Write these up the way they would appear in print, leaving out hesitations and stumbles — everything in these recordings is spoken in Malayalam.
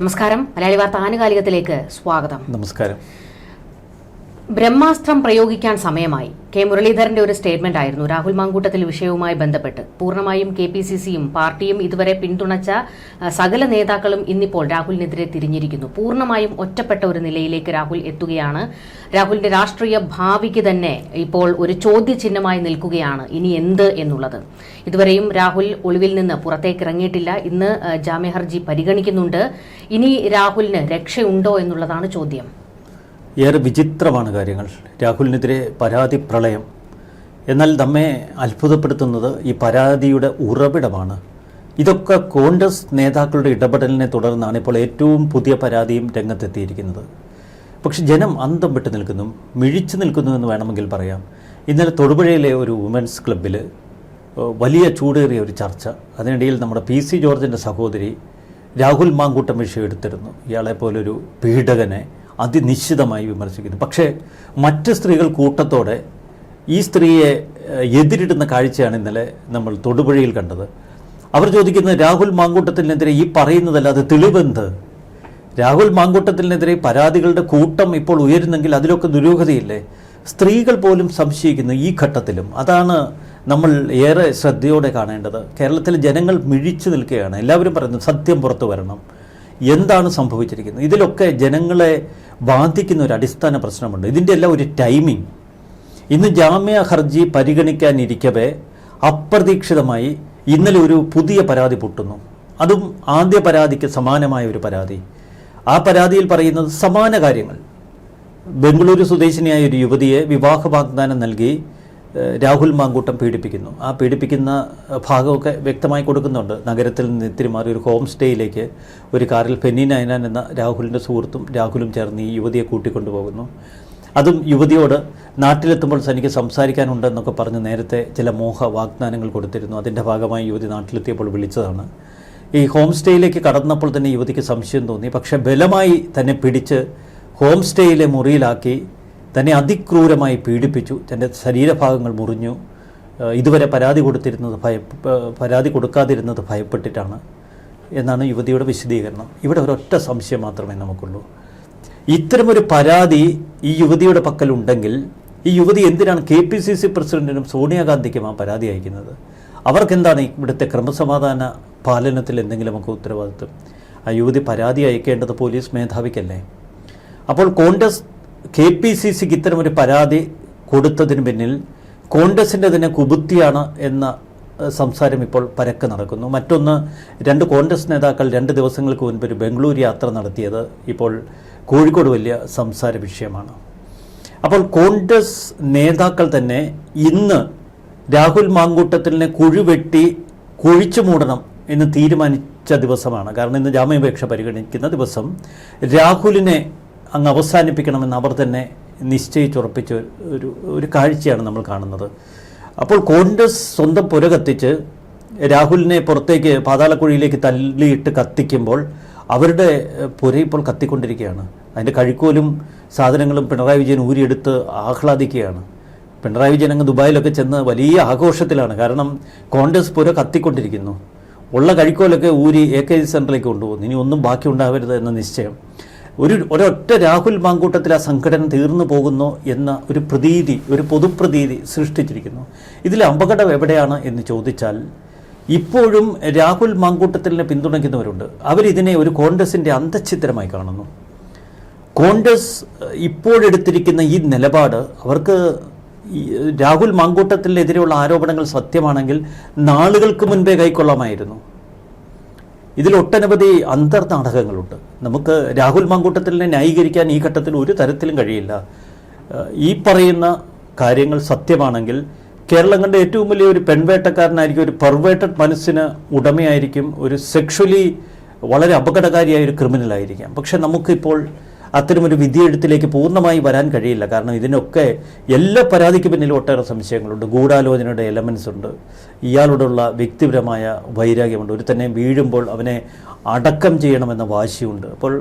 നമസ്കാരം. മലയാളി വാർത്ത ആനുകാലികത്തിലേക്ക് സ്വാഗതം. നമസ്കാരം. ബ്രഹ്മാസ്ത്രം പ്രയോഗിക്കാൻ സമയമായി. കെ മുരളീധരന്റെ ഒരു സ്റ്റേറ്റ്മെന്റ് ആയിരുന്നു രാഹുൽ മാങ്കൂട്ടത്തിൽ വിഷയവുമായി ബന്ധപ്പെട്ട്. പൂർണ്ണമായും KPCCയും പാർട്ടിയും ഇതുവരെ പിന്തുണച്ച സകല നേതാക്കളും ഇന്നിപ്പോൾ രാഹുലിനെതിരെ തിരിഞ്ഞിരിക്കുന്നു. പൂർണ്ണമായും ഒറ്റപ്പെട്ട ഒരു നിലയിലേക്ക് രാഹുൽ എത്തുകയാണ്. രാഹുലിന്റെ രാഷ്ട്രീയ ഭാവിക്ക് തന്നെ ഇപ്പോൾ ഒരു ചോദ്യചിഹ്നമായി നിൽക്കുകയാണ് ഇനി എന്ത് എന്നുള്ളത്. ഇതുവരെയും രാഹുൽ ഒളിവിൽ നിന്ന് പുറത്തേക്ക് ഇറങ്ങിയിട്ടില്ല. ഇന്ന് ജാമ്യ ഹർജി പരിഗണിക്കുന്നുണ്ട്. ഇനി രാഹുലിന് രക്ഷയുണ്ടോ എന്നുള്ളതാണ് ചോദ്യം. ഏറെ വിചിത്രമാണ് കാര്യങ്ങൾ. രാഹുലിനെതിരെ പരാതി പ്രളയം. എന്നാൽ നമ്മെ അത്ഭുതപ്പെടുത്തുന്നത് ഈ പരാതിയുടെ ഉറവിടമാണ്. ഇതൊക്കെ കോൺഗ്രസ് നേതാക്കളുടെ ഇടപെടലിനെ തുടർന്നാണ് ഇപ്പോൾ ഏറ്റവും പുതിയ പരാതിയും രംഗത്തെത്തിയിരിക്കുന്നത്. പക്ഷെ ജനം അന്തം വിട്ട് നിൽക്കുന്നു, മിഴിച്ചു നിൽക്കുന്നു എന്ന് വേണമെങ്കിൽ പറയാം. ഇന്നലെ തൊടുപുഴയിലെ ഒരു വുമൻസ് ക്ലബ്ബിൽ വലിയ ചൂടേറിയ ഒരു ചർച്ച. അതിനിടയിൽ നമ്മുടെ PC ജോർജിൻ്റെ സഹോദരി രാഹുൽ മാങ്കൂട്ടം വിഷയം എടുത്തിരുന്നു. ഇയാളെപ്പോലൊരു പീഡകനെ അതിനിശ്ചിതമായി വിമർശിക്കുന്നു. പക്ഷേ മറ്റ് സ്ത്രീകൾ കൂട്ടത്തോടെ ഈ സ്ത്രീയെ എതിരിടുന്ന കാഴ്ചയാണ് ഇന്നലെ നമ്മൾ തൊടുപുഴയിൽ കണ്ടത്. അവർ ചോദിക്കുന്നത് രാഹുൽ മാങ്കൂട്ടത്തിനെതിരെ ഈ പറയുന്നതല്ലാതെ തെളിവെന്ത്? രാഹുൽ മാങ്കൂട്ടത്തിനെതിരെ പരാതികളുടെ കൂട്ടം ഇപ്പോൾ ഉയരുന്നെങ്കിൽ അതിലൊക്കെ ദുരൂഹതയില്ലേ? സ്ത്രീകൾ പോലും സംശയിക്കുന്നു ഈ ഘട്ടത്തിലും. അതാണ് നമ്മൾ ഏറെ ശ്രദ്ധയോടെ കാണേണ്ടത്. കേരളത്തിലെ ജനങ്ങൾ മിഴിച്ചു നിൽക്കുകയാണ്. എല്ലാവരും പറയുന്നു സത്യം പുറത്തു വരണം. എന്താണ് സംഭവിച്ചിരിക്കുന്നത്? ഇതിലൊക്കെ ജനങ്ങളെ ബാധിക്കുന്ന ഒരു അടിസ്ഥാന പ്രശ്നമുണ്ട്. ഇതിൻ്റെ എല്ലാം ഒരു ടൈമിംഗ്. ഇന്ന് ജാമ്യ ഹർജി പരിഗണിക്കാനിരിക്കവേ അപ്രതീക്ഷിതമായി ഇന്നലെ ഒരു പുതിയ പരാതി പൊട്ടുന്നു. അതും ആദ്യ പരാതിക്ക് സമാനമായ ഒരു പരാതി. ആ പരാതിയിൽ പറയുന്നത് സമാന കാര്യങ്ങൾ. ബംഗളൂരു സ്വദേശിനിയായ ഒരു യുവതിയെ വിവാഹ വാഗ്ദാനം നൽകി രാഹുൽ മാങ്കൂട്ടം പീഡിപ്പിക്കുന്നു. ആ പീഡിപ്പിക്കുന്ന ഭാഗമൊക്കെ വ്യക്തമായി കൊടുക്കുന്നുണ്ട്. നഗരത്തിൽ നിന്ന് ഇത്തിരി മാറി ഒരു ഹോം സ്റ്റേയിലേക്ക് ഒരു കാറിൽ ഫെന്നി നയനാൻ എന്ന രാഹുലിൻ്റെ സുഹൃത്തും രാഹുലും ചേർന്ന് ഈ യുവതിയെ കൂട്ടിക്കൊണ്ടുപോകുന്നു. അതും യുവതിയോട് നാട്ടിലെത്തുമ്പോൾ തനിക്ക് സംസാരിക്കാനുണ്ടെന്നൊക്കെ പറഞ്ഞ് നേരത്തെ ചില മോഹ വാഗ്ദാനങ്ങൾ കൊടുത്തിരുന്നു. അതിൻ്റെ ഭാഗമായി യുവതി നാട്ടിലെത്തിയപ്പോൾ വിളിച്ചതാണ്. ഈ ഹോം സ്റ്റേയിലേക്ക് കടന്നപ്പോൾ തന്നെ യുവതിക്ക് സംശയം തോന്നി. പക്ഷേ ബലമായി തന്നെ പിടിച്ച് ഹോം സ്റ്റേയിലെ മുറിയിലാക്കി തന്നെ അതിക്രൂരമായി പീഡിപ്പിച്ചു. തൻ്റെ ശരീരഭാഗങ്ങൾ മുറിഞ്ഞു. ഇതുവരെ പരാതി കൊടുക്കാതിരുന്നത് ഭയപ്പെട്ടിട്ടാണ് എന്നാണ് യുവതിയുടെ വിശദീകരണം. ഇവിടെ ഒരൊറ്റ സംശയം മാത്രമേ നമുക്കുള്ളൂ. ഇത്തരമൊരു പരാതി ഈ യുവതിയുടെ പക്കലുണ്ടെങ്കിൽ ഈ യുവതി എന്തിനാണ് KPCC പ്രസിഡന്റിനും സോണിയാഗാന്ധിക്കും ആ പരാതി അയക്കുന്നത്? അവർക്കെന്താണ് ഇവിടുത്തെ ക്രമസമാധാന പാലനത്തിൽ എന്തെങ്കിലുമൊക്കെ ഉത്തരവാദിത്വം? ആ യുവതി പരാതി അയക്കേണ്ടത് പോലീസ് മേധാവിക്കല്ലേ? അപ്പോൾ കോൺഗ്രസ് KPCCക്ക് ഇത്തരമൊരു പരാതി കൊടുത്തതിന് പിന്നിൽ കോൺഗ്രസിൻ്റെ തന്നെ കുബുദ്ധിയാണ് എന്ന സംസാരം ഇപ്പോൾ പരക്കെ നടക്കുന്നു. മറ്റൊന്ന്, 2 കോൺഗ്രസ് നേതാക്കൾ 2 ദിവസങ്ങൾക്ക് മുൻപ് ഒരു ബംഗളൂരു യാത്ര നടത്തിയത് ഇപ്പോൾ കോഴിക്കോട് വലിയ സംസാര വിഷയമാണ്. അപ്പോൾ കോൺഗ്രസ് നേതാക്കൾ തന്നെ ഇന്ന് രാഹുൽ മാങ്കൂട്ടത്തിനെ കുഴിവെട്ടി കുഴിച്ചു മൂടണം എന്ന് തീരുമാനിച്ച ദിവസമാണ്. കാരണം ഇന്ന് ജാമ്യാപേക്ഷ പരിഗണിക്കുന്ന ദിവസം രാഹുലിനെ അങ്ങ് അവസാനിപ്പിക്കണമെന്ന് അവർ തന്നെ നിശ്ചയിച്ചുറപ്പിച്ച ഒരു കാഴ്ചയാണ് നമ്മൾ കാണുന്നത്. അപ്പോൾ കോൺഗ്രസ് സ്വന്തം പുര കത്തിച്ച് രാഹുലിനെ പുറത്തേക്ക് പാതാളക്കുഴിയിലേക്ക് തള്ളിയിട്ട് കത്തിക്കുമ്പോൾ അവരുടെ പുര ഇപ്പോൾ കത്തിക്കൊണ്ടിരിക്കുകയാണ്. അതിൻ്റെ കഴിക്കോലും സാധനങ്ങളും പിണറായി വിജയൻ ഊരിയെടുത്ത് ആഹ്ലാദിക്കുകയാണ്. പിണറായി വിജയൻ അങ്ങ് ദുബായിലൊക്കെ ചെന്ന് വലിയ ആഘോഷത്തിലാണ്. കാരണം കോൺഗ്രസ് പുര കത്തിക്കൊണ്ടിരിക്കുന്നു. ഉള്ള കഴിക്കോലൊക്കെ ഊരി AK സെൻറ്ററിലേക്ക് കൊണ്ടുപോകുന്നു. ഇനി ഒന്നും ബാക്കി ഉണ്ടാവരുത് എന്ന നിശ്ചയം. ഒരൊറ്റ രാഹുൽ മാങ്കൂട്ടത്തിൽ ആ സംഘടന തീർന്നു പോകുന്നു എന്ന ഒരു പ്രതീതി, ഒരു പൊതുപ്രതീതി സൃഷ്ടിച്ചിരിക്കുന്നു. ഇതിലെ അപകടം എവിടെയാണ് എന്ന് ചോദിച്ചാൽ, ഇപ്പോഴും രാഹുൽ മാങ്കൂട്ടത്തിനെ പിന്തുണയ്ക്കുന്നവരുണ്ട്. അവരിതിനെ ഒരു കോൺഗ്രസിൻ്റെ അന്തഃഛിദ്രമായി കാണുന്നു. കോൺഗ്രസ് ഇപ്പോഴെടുത്തിരിക്കുന്ന ഈ നിലപാട് അവർക്ക് രാഹുൽ മാങ്കൂട്ടത്തിനെതിരെയുള്ള ആരോപണങ്ങൾ സത്യമാണെങ്കിൽ നാളുകൾക്ക് മുൻപേ കൈക്കൊള്ളാമായിരുന്നു. ഇതിലൊട്ടനവധി അന്തർനാടകങ്ങളുണ്ട്. നമുക്ക് രാഹുൽ മാങ്കൂട്ടത്തിനെ ന്യായീകരിക്കാൻ ഈ ഘട്ടത്തിൽ ഒരു തരത്തിലും കഴിയില്ല. ഈ പറയുന്ന കാര്യങ്ങൾ സത്യമാണെങ്കിൽ കേരളം കണ്ട ഏറ്റവും വലിയ ഒരു പെൺവേട്ടക്കാരനായിരിക്കും, ഒരു പെർവേർട്ടഡ് മനസ്സിന് ഉടമയായിരിക്കും, ഒരു സെക്ഷലി വളരെ അപകടകാരിയായ ഒരു ക്രിമിനലായിരിക്കാം. പക്ഷെ നമുക്കിപ്പോൾ അത്തരമൊരു വിധിയെഴുത്തിലേക്ക് പൂർണ്ണമായി വരാൻ കഴിയില്ല. കാരണം ഇതിനൊക്കെ എല്ലാ പരാതിക്ക് പിന്നിലും ഒട്ടേറെ സംശയങ്ങളുണ്ട്. ഗൂഢാലോചനയുടെ എലമെൻസ് ഉണ്ട്. ഇയാളോടുള്ള വ്യക്തിപരമായ വൈരാഗ്യമുണ്ട്. ഒരു തന്നെ വീഴുമ്പോൾ അവനെ അടക്കം ചെയ്യണമെന്ന വാശിയുണ്ട്. അപ്പോൾ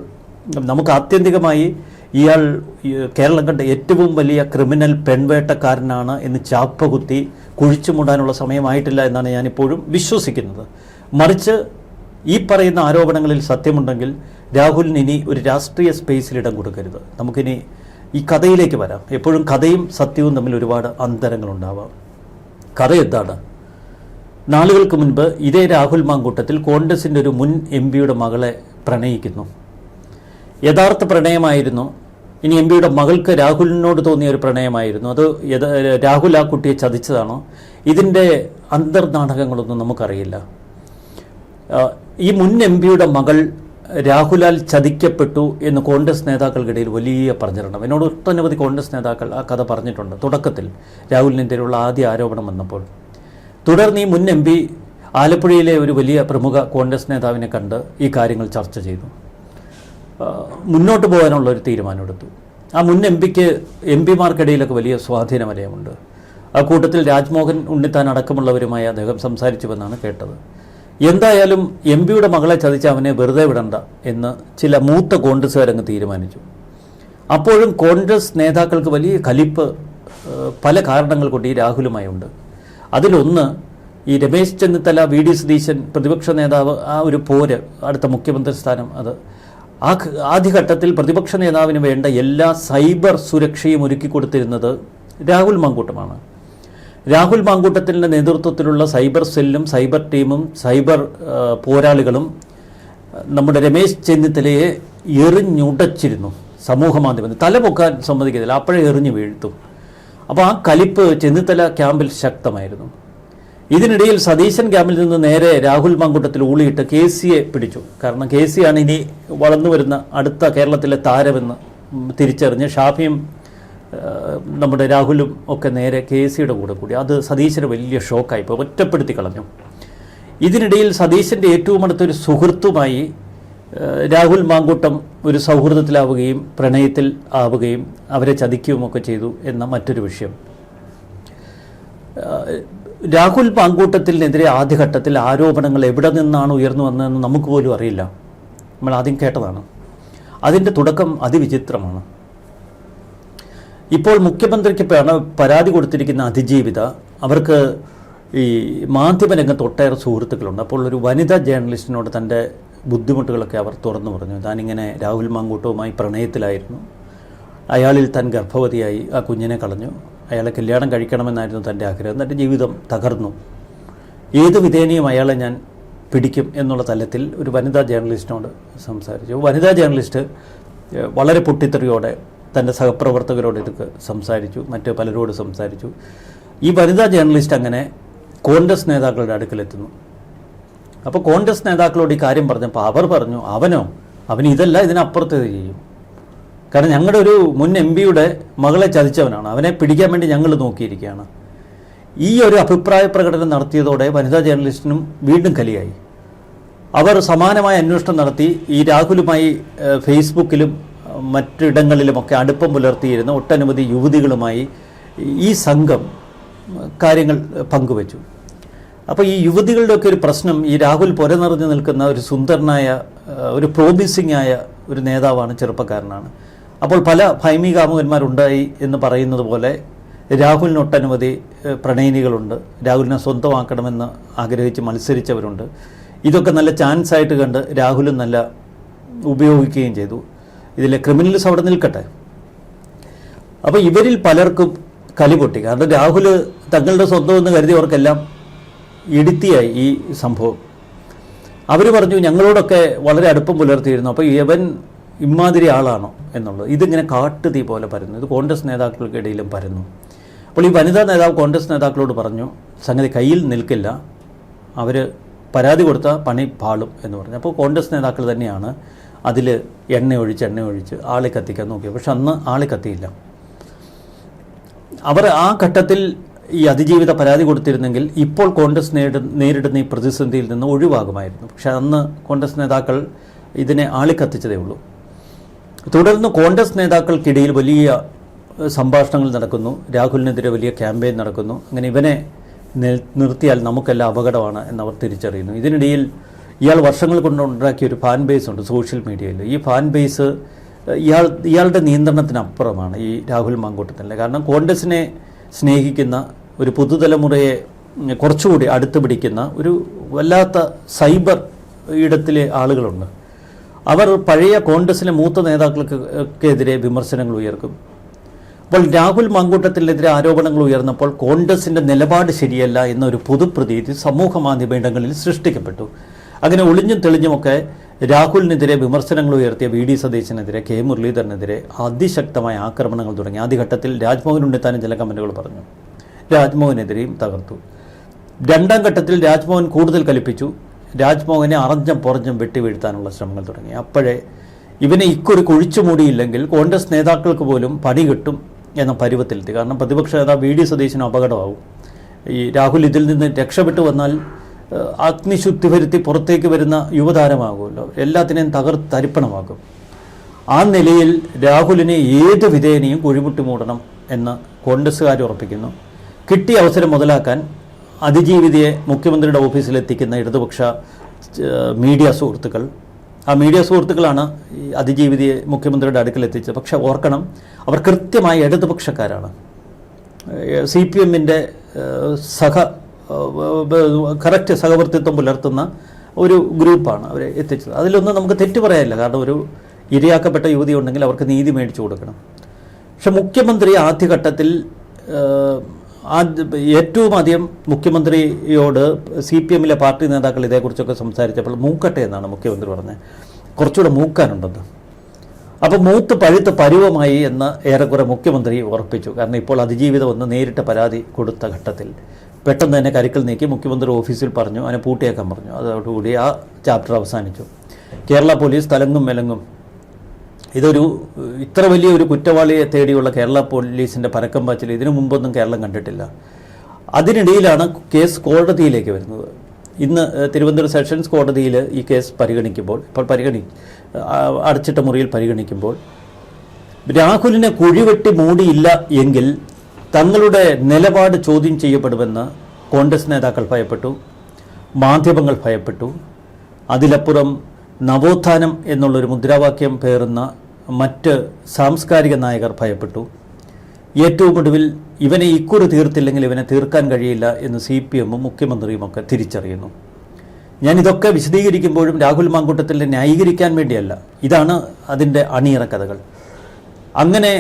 നമുക്ക് ആത്യന്തികമായി ഇയാൾ കേരളം കണ്ട ഏറ്റവും വലിയ ക്രിമിനൽ പെൺവേട്ടക്കാരനാണ് എന്ന് ചാപ്പകുത്തി കുഴിച്ചു മൂടാനുള്ള സമയമായിട്ടില്ല എന്നാണ് ഞാനിപ്പോഴും വിശ്വസിക്കുന്നത്. മറിച്ച് ഈ പറയുന്ന ആരോപണങ്ങളിൽ സത്യമുണ്ടെങ്കിൽ രാഹുലിന് ഇനി ഒരു രാഷ്ട്രീയ സ്പേസിൽ ഇടം കൊടുക്കരുത്. നമുക്കിനി ഈ കഥയിലേക്ക് വരാം. എപ്പോഴും കഥയും സത്യവും തമ്മിൽ ഒരുപാട് അന്തരങ്ങളുണ്ടാവാം. കഥ എന്താണ്? നാളുകൾക്ക് മുൻപ് ഇതേ രാഹുൽ മാങ്കൂട്ടത്തിൽ കോൺഗ്രസിൻ്റെ ഒരു മുൻ MP-യുടെ മകളെ പ്രണയിക്കുന്നു. യഥാർത്ഥ പ്രണയമായിരുന്നു. ഇനി MP-യുടെ മകൾക്ക് രാഹുലിനോട് തോന്നിയ ഒരു പ്രണയമായിരുന്നു. അത് രാഹുൽ ആ കുട്ടിയെ ചതിച്ചതാണോ? ഇതിൻ്റെ അന്തർനാടകങ്ങളൊന്നും നമുക്കറിയില്ല. ഈ മുൻ MP-യുടെ മകൾ രാഹുലാൽ ചതിക്കപ്പെട്ടു എന്ന് കോൺഗ്രസ് നേതാക്കൾക്കിടയിൽ വലിയ പ്രചരണം. എന്നോട് ഒട്ടനവധി കോൺഗ്രസ് നേതാക്കൾ ആ കഥ പറഞ്ഞിട്ടുണ്ട്. തുടക്കത്തിൽ രാഹുലിനെതിരെയുള്ള ആദ്യ ആരോപണം വന്നപ്പോൾ. തുടർന്ന് ഈ മുൻ MP ആലപ്പുഴയിലെ ഒരു വലിയ പ്രമുഖ കോൺഗ്രസ് നേതാവിനെ കണ്ട് ഈ കാര്യങ്ങൾ ചർച്ച ചെയ്തു. മുന്നോട്ട് പോകാനുള്ള ഒരു തീരുമാനമെടുത്തു. ആ മുൻ MP-മാർക്കിടയിലൊക്കെ വലിയ സ്വാധീനവലയമുണ്ട്. ആ കൂട്ടത്തിൽ രാജ്മോഹൻ ഉണ്ണിത്താൻ അടക്കമുള്ളവരുമായി അദ്ദേഹം സംസാരിച്ചുവെന്നാണ് കേട്ടത്. എന്തായാലും MP-യുടെ മകളെ ചതിച്ച് അവനെ വെറുതെ വിടണ്ട എന്ന് ചില മൂത്ത കോൺഗ്രസ്സുകാരങ്ങ് തീരുമാനിച്ചു. അപ്പോഴും കോൺഗ്രസ് നേതാക്കൾക്ക് വലിയ കലിപ്പ് പല കാരണങ്ങൾ കൊണ്ട് ഈ രാഹുലുമായി ഉണ്ട്. അതിലൊന്ന്, ഈ രമേശ് ചെന്നിത്തല, VD സതീശൻ, പ്രതിപക്ഷ നേതാവ്, ആ ഒരു പോര്, അടുത്ത മുഖ്യമന്ത്രി സ്ഥാനം, അത് ആദ്യഘട്ടത്തിൽ പ്രതിപക്ഷ നേതാവിന് വേണ്ട എല്ലാ സൈബർ സുരക്ഷയും ഒരുക്കി കൊടുത്തിരുന്നത് രാഹുൽ മാങ്കൂട്ടമാണ്. രാഹുൽ മാങ്കൂട്ടത്തിൻ്റെ നേതൃത്വത്തിലുള്ള സൈബർ സെല്ലും സൈബർ ടീമും സൈബർ പോരാളികളും നമ്മുടെ രമേശ് ചെന്നിത്തലയെ എറിഞ്ഞുടച്ചിരുന്നു. സമൂഹ മാധ്യമത്തിൽ തല പൊക്കാൻ സമ്മതിക്കത്തില്ല, അപ്പോഴേ എറിഞ്ഞു വീഴ്ത്തും. അപ്പോൾ ആ കലിപ്പ് ചെന്നിത്തല ക്യാമ്പിൽ ശക്തമായിരുന്നു. ഇതിനിടയിൽ സതീശൻ ക്യാമ്പിൽ നിന്ന് നേരെ രാഹുൽ മാങ്കൂട്ടത്തിൽ ഊളിയിട്ട് KC-യെ പിടിച്ചു. കാരണം KC-യാണ് ഇനി വളർന്നു വരുന്ന അടുത്ത കേരളത്തിലെ താരമെന്ന് തിരിച്ചറിഞ്ഞ് ഷാഫിയും നമ്മുടെ രാഹുലും ഒക്കെ നേരെ KC-യുടെ കൂടെ കൂടി. അത് സതീശന് വലിയ ഷോക്കായിപ്പോൾ ഒറ്റപ്പെടുത്തി കളഞ്ഞു. ഇതിനിടയിൽ സതീശൻ്റെ ഏറ്റവും അടുത്തൊരു സുഹൃത്തുമായി രാഹുൽ മാങ്കൂട്ടം ഒരു സൗഹൃദത്തിലാവുകയും പ്രണയത്തിൽ ആവുകയും അവരെ ചതിക്കുകയുമൊക്കെ ചെയ്തു എന്ന മറ്റൊരു വിഷയം. രാഹുൽ മാങ്കൂട്ടത്തിനെതിരെ ആദ്യഘട്ടത്തിൽ ആരോപണങ്ങൾ എവിടെ നിന്നാണ് ഉയർന്നു വന്നതെന്ന് നമുക്ക് പോലും അറിയില്ല. നമ്മൾ ആദ്യം കേട്ടതാണ്. അതിൻ്റെ തുടക്കം അതിവിചിത്രമാണ്. ഇപ്പോൾ മുഖ്യമന്ത്രിക്ക് പരാതി കൊടുത്തിരിക്കുന്ന അതിജീവിത, അവർക്ക് ഈ മാധ്യമരംഗത്ത് ഒട്ടേറെ സുഹൃത്തുക്കളുണ്ട്. അപ്പോൾ ഒരു വനിതാ ജേർണലിസ്റ്റിനോട് തൻ്റെ ബുദ്ധിമുട്ടുകളൊക്കെ അവർ തുറന്നു പറഞ്ഞു. താനിങ്ങനെ രാഹുൽ മാങ്കൂട്ടവുമായി പ്രണയത്തിലായിരുന്നു, അയാളിൽ താൻ ഗർഭവതിയായി, ആ കുഞ്ഞിനെ കളഞ്ഞു, അയാളെ കല്യാണം കഴിക്കണമെന്നായിരുന്നു തൻ്റെ ആഗ്രഹം, തൻ്റെ ജീവിതം തകർന്നു, ഏത് വിധേനയും അയാളെ ഞാൻ പിടിക്കും എന്നുള്ള തലത്തിൽ ഒരു വനിതാ ജേർണലിസ്റ്റിനോട് സംസാരിച്ചു. വനിതാ ജേർണലിസ്റ്റ് വളരെ പൊട്ടിത്തെറിയോടെ തൻ്റെ സഹപ്രവർത്തകരോട് ഇതൊക്കെ സംസാരിച്ചു, മറ്റ് പലരോട് സംസാരിച്ചു. ഈ വനിതാ ജേർണലിസ്റ്റ് അങ്ങനെ കോൺഗ്രസ് നേതാക്കളുടെ അടുക്കലെത്തുന്നു. അപ്പോൾ കോൺഗ്രസ് നേതാക്കളോട് ഈ കാര്യം പറഞ്ഞപ്പോൾ അവർ പറഞ്ഞു, അവന് ഇതല്ല, ഇതിനപ്പുറത്ത് ചെയ്യും. കാരണം ഞങ്ങളുടെ ഒരു മുൻ MP-യുടെ മകളെ ചതിച്ചവനാണ്, അവനെ പിടിക്കാൻ വേണ്ടി ഞങ്ങൾ നോക്കിയിരിക്കുകയാണ്. ഈ ഒരു അഭിപ്രായ പ്രകടനം നടത്തിയതോടെ വനിതാ ജേർണലിസ്റ്റിനും വീണ്ടും കലിയായി. അവർ സമാനമായ അന്വേഷണം നടത്തി. ഈ രാഹുലുമായി ഫേസ്ബുക്കിലും മറ്റിടങ്ങളിലുമൊക്കെ അടുപ്പം പുലർത്തിയിരുന്ന ഒട്ടനവധി യുവതികളുമായി ഈ സംഘം കാര്യങ്ങൾ പങ്കുവച്ചു. അപ്പോൾ ഈ യുവതികളുടെയൊക്കെ ഒരു പ്രശ്നം, ഈ രാഹുൽ പുര നിറഞ്ഞു നിൽക്കുന്ന ഒരു സുന്ദരനായ, ഒരു പ്രോമിസിംഗ് ആയ ഒരു നേതാവാണ്, ചെറുപ്പക്കാരനാണ്. അപ്പോൾ പല ഭൈമികാമുകന്മാരുണ്ടായി എന്ന് പറയുന്നത് പോലെ രാഹുലിന് ഒട്ടനവധി പ്രണയിനികളുണ്ട്, രാഹുലിനെ സ്വന്തമാക്കണമെന്ന് ആഗ്രഹിച്ച് മത്സരിച്ചവരുണ്ട്. ഇതൊക്കെ നല്ല ചാൻസ് ആയിട്ട് കണ്ട് രാഹുലും നല്ല ഉപയോഗിക്കുകയും ചെയ്തു. ഇതിലെ ക്രിമിനൽസ് അവിടെ നിൽക്കട്ടെ. അപ്പോൾ ഇവരിൽ പലർക്കും കലിപൊട്ടി. കാരണം രാഹുൽ തങ്ങളുടെ സ്വന്തമെന്ന് കരുതിയവർക്കെല്ലാം ഇടുത്തിയായി ഈ സംഭവം. അവർ പറഞ്ഞു, ഞങ്ങളോടൊക്കെ വളരെ അടുപ്പം പുലർത്തിയിരുന്നു, അപ്പോൾ ഇവൻ ഇമാതിരി ആളാണോ എന്നുള്ളത്. ഇതിങ്ങനെ കാട്ടുതീ പോലെ പരന്നു. ഇത് കോൺഗ്രസ് നേതാക്കൾക്കിടയിലും പരന്നു. അപ്പോൾ ഈ വനിതാ നേതാവ് കോൺഗ്രസ് നേതാക്കളോട് പറഞ്ഞു, സംഗതി കയ്യിൽ നിൽക്കില്ല, അവർ പരാതി കൊടുത്താൽ പണി പാളും എന്ന് പറഞ്ഞു. അപ്പോൾ കോൺഗ്രസ് നേതാക്കൾ തന്നെയാണ് അതിൽ എണ്ണ ഒഴിച്ച് ആളെ കത്തിക്കാൻ നോക്കിയത്. പക്ഷെ അന്ന് ആളെ കത്തിയില്ല. അവർ ആ ഘട്ടത്തിൽ ഈ അതിജീവിത പരാതി കൊടുത്തിരുന്നെങ്കിൽ ഇപ്പോൾ കോൺഗ്രസ് നേരിടുന്ന ഈ പ്രതിസന്ധിയിൽ നിന്ന് ഒഴിവാകുമായിരുന്നു. പക്ഷെ അന്ന് കോൺഗ്രസ് നേതാക്കൾ ഇതിനെ ആളിക്കത്തിച്ചതേ ഉള്ളൂ. തുടർന്ന് കോൺഗ്രസ് നേതാക്കൾക്കിടയിൽ വലിയ സംഭാഷണങ്ങൾ നടക്കുന്നു. രാഹുലിനെതിരെ വലിയ ക്യാമ്പയിൻ നടക്കുന്നു. അങ്ങനെ ഇവനെ നിർത്തിയാൽ നമുക്കെല്ലാം അപകടമാണ് എന്നവർ തിരിച്ചറിയുന്നു. ഇതിനിടയിൽ ഇയാൾ വർഷങ്ങൾ കൊണ്ടുണ്ടാക്കിയ ഒരു ഫാൻ ബേസ് ഉണ്ട് സോഷ്യൽ മീഡിയയിൽ. ഈ ഫാൻ ബേസ് ഇയാളുടെ നിയന്ത്രണത്തിനപ്പുറമാണ് ഈ രാഹുൽ മാങ്കൂട്ടത്തിൻ്റെ. കാരണം കോൺഗ്രസിനെ സ്നേഹിക്കുന്ന ഒരു പുതുതലമുറയെ കുറച്ചുകൂടി അടുത്ത് പിടിക്കുന്ന ഒരു വല്ലാത്ത സൈബർ ഇടത്തിലെ ആളുകളുണ്ട്. അവർ പഴയ കോൺഗ്രസിലെ മൂത്ത നേതാക്കൾക്കെതിരെ വിമർശനങ്ങൾ ഉയർക്കും. അപ്പോൾ രാഹുൽ മാങ്കൂട്ടത്തിനെതിരെ ആരോപണങ്ങൾ ഉയർന്നപ്പോൾ കോൺഗ്രസിൻ്റെ നിലപാട് ശരിയല്ല എന്നൊരു പൊതുപ്രതീതി സമൂഹ മാധ്യമങ്ങളിൽ സൃഷ്ടിക്കപ്പെട്ടു. അങ്ങനെ ഒളിഞ്ഞും തെളിഞ്ഞുമൊക്കെ രാഹുലിനെതിരെ വിമർശനങ്ങൾ ഉയർത്തിയ വി ഡി സതീശനെതിരെ, കെ മുരളീധരനെതിരെ അതിശക്തമായ ആക്രമണങ്ങൾ തുടങ്ങി. ആദ്യഘട്ടത്തിൽ രാജ്മോഹൻ ഉണ്ണിത്താനും ചില കമൻറ്റുകൾ പറഞ്ഞു, രാജ്മോഹനെതിരെയും തകർത്തു. രണ്ടാം ഘട്ടത്തിൽ രാജ്മോഹൻ കൂടുതൽ കലിപ്പിച്ചു. രാജ്മോഹനെ അറിഞ്ഞം പുറഞ്ഞും വെട്ടി വീഴ്ത്താനുള്ള ശ്രമങ്ങൾ തുടങ്ങി. അപ്പോഴേ ഇവനെ ഇക്കൊരു കുഴിച്ചുമൂടിയില്ലെങ്കിൽ കോൺഗ്രസ് നേതാക്കൾക്ക് പോലും പണി കിട്ടും എന്ന പരുവത്തിലെത്തി. കാരണം പ്രതിപക്ഷ നേതാവ് വി ഡി സതീശനും അപകടമാവും. ഈ രാഹുൽ ഇതിൽ നിന്ന് രക്ഷപ്പെട്ടു വന്നാൽ അഗ്നിശുദ്ധി വരുത്തി പുറത്തേക്ക് വരുന്ന യുവതാരമാകുമല്ലോ, എല്ലാത്തിനെയും തരിപ്പണമാകും. ആ നിലയിൽ രാഹുലിനെ ഏത് വിധേനയും കുഴിമുട്ടി മൂടണം എന്ന് കോൺഗ്രസ്സുകാർ ഉറപ്പിക്കുന്നു. കിട്ടിയ അവസരം മുതലാക്കാൻ അതിജീവിതയെ മുഖ്യമന്ത്രിയുടെ ഓഫീസിലെത്തിക്കുന്ന ഇടതുപക്ഷ മീഡിയ സുഹൃത്തുക്കൾ, ആ മീഡിയ സുഹൃത്തുക്കളാണ് ഈ അതിജീവിതയെ മുഖ്യമന്ത്രിയുടെ അടുക്കലെത്തിച്ചത്. പക്ഷെ ഓർക്കണം, അവർ കൃത്യമായി ഇടതുപക്ഷക്കാരാണ്. CPM-ൻ്റെ കറക്റ്റ് സഹവർത്തിത്വം പുലർത്തുന്ന ഒരു ഗ്രൂപ്പാണ് അവരെ എത്തിച്ചത്. അതിലൊന്നും നമുക്ക് തെറ്റു പറയാനില്ല. കാരണം ഒരു ഇരയാക്കപ്പെട്ട യുവതി ഉണ്ടെങ്കിൽ അവർക്ക് നീതി മേടിച്ചു കൊടുക്കണം. പക്ഷെ മുഖ്യമന്ത്രി ആദ്യഘട്ടത്തിൽ ഏറ്റവും അധികം മുഖ്യമന്ത്രിയോട് CPM-ലെ പാർട്ടി നേതാക്കൾ ഇതേക്കുറിച്ചൊക്കെ സംസാരിച്ചപ്പോൾ മൂക്കട്ടെ എന്നാണ് മുഖ്യമന്ത്രി പറഞ്ഞത്. കുറച്ചുകൂടെ മൂക്കാനുണ്ടെന്ന്. അപ്പോൾ മൂത്ത് പഴുത്ത് പരുവമായി എന്ന് ഏറെക്കുറെ മുഖ്യമന്ത്രി ഉറപ്പിച്ചു. കാരണം ഇപ്പോൾ അതിജീവിതം ഒന്ന് നേരിട്ട് പരാതി കൊടുത്ത ഘട്ടത്തിൽ പെട്ടെന്ന് തന്നെ കരുക്കൾ നീക്കി മുഖ്യമന്ത്രി ഓഫീസിൽ പറഞ്ഞു, അതിനെ പൂട്ടിയേക്കാൻ പറഞ്ഞു. അതോടുകൂടി ആ ചാപ്റ്റർ അവസാനിച്ചു. കേരള പോലീസ് തലങ്ങും മെലങ്ങും ഇതൊരു ഇത്ര വലിയ ഒരു കുറ്റവാളിയെ തേടിയുള്ള കേരള പോലീസിൻ്റെ പരക്കം പാച്ചിൽ ഇതിനു മുമ്പൊന്നും കേരളം കണ്ടിട്ടില്ല. അതിനിടയിലാണ് കേസ് കോടതിയിലേക്ക് വരുന്നത്. ഇന്ന് തിരുവനന്തപുരം സെഷൻസ് കോടതിയിൽ ഈ കേസ് പരിഗണിക്കുമ്പോൾ, അടച്ചിട്ട മുറിയിൽ പരിഗണിക്കുമ്പോൾ രാഹുലിനെ കുഴിവെട്ടി മൂടിയില്ല എങ്കിൽ തങ്ങളുടെ നിലപാട് ചോദ്യം ചെയ്യപ്പെടുമെന്ന് കോൺഗ്രസ് നേതാക്കൾ ഭയപ്പെട്ടു, മാധ്യമങ്ങൾ ഭയപ്പെട്ടു. അതിലപ്പുറം നവോത്ഥാനം എന്നുള്ളൊരു മുദ്രാവാക്യം പേറുന്ന മറ്റ് സാംസ്കാരിക നായകർ ഭയപ്പെട്ടു. ഏറ്റവും ഒടുവിൽ ഇവനെ ഇക്കുറി തീർത്തില്ലെങ്കിൽ ഇവനെ തീർക്കാൻ കഴിയില്ല എന്ന് CPM-ഉം മുഖ്യമന്ത്രിയുമൊക്കെ തിരിച്ചറിയുന്നു. ഞാനിതൊക്കെ വിശദീകരിക്കുമ്പോഴും രാഹുൽ മാങ്കൂട്ടത്തിനെ ന്യായീകരിക്കാൻ വേണ്ടിയല്ല, ഇതാണ് അതിൻ്റെ അണിയറ കഥകൾ. അങ്ങനെ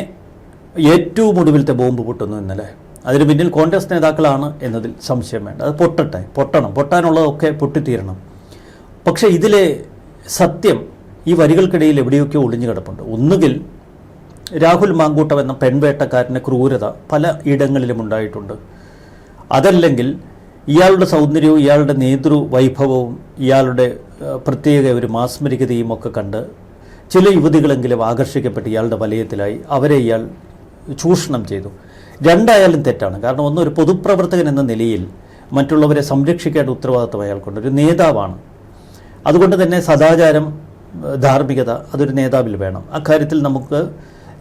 ഏറ്റവും ഒടുവിലത്തെ ബോംബ് പൊട്ടുന്നു ഇന്നലെ. അതിന് പിന്നിൽ കോൺഗ്രസ് നേതാക്കളാണ് എന്നതിൽ സംശയം വേണ്ട. അത് പൊട്ടാനുള്ളതൊക്കെ പൊട്ടിത്തീരണം. പക്ഷേ ഇതിലെ സത്യം ഈ വരികൾക്കിടയിൽ എവിടെയൊക്കെയോ ഒളിഞ്ഞു കിടപ്പുണ്ട്. ഒന്നുകിൽ രാഹുൽ മാങ്കൂട്ടം എന്ന പെൺവേട്ടക്കാരൻ്റെ ക്രൂരത പല ഇടങ്ങളിലും ഉണ്ടായിട്ടുണ്ട്. അതല്ലെങ്കിൽ ഇയാളുടെ സൗന്ദര്യവും ഇയാളുടെ നേതൃവൈഭവവും ഇയാളുടെ പ്രത്യേക ഒരു മാസ്മരികതയും ഒക്കെ കണ്ട് ചില യുവതികളെങ്കിലും ആകർഷിക്കപ്പെട്ട് ഇയാളുടെ വലയത്തിലായി അവരെ ഇയാൾ ചൂഷണം ചെയ്തു. രണ്ടായാലും തെറ്റാണ്. കാരണം ഒരു പൊതുപ്രവർത്തകൻ എന്ന നിലയിൽ മറ്റുള്ളവരെ സംരക്ഷിക്കേണ്ട ഉത്തരവാദിത്വം അയാൾക്കുണ്ട്. ഒരു നേതാവാണ്. അതുകൊണ്ട് തന്നെ സദാചാരം, ധാർമ്മികത അതൊരു നേതാവിൽ വേണം. അക്കാര്യത്തിൽ നമുക്ക്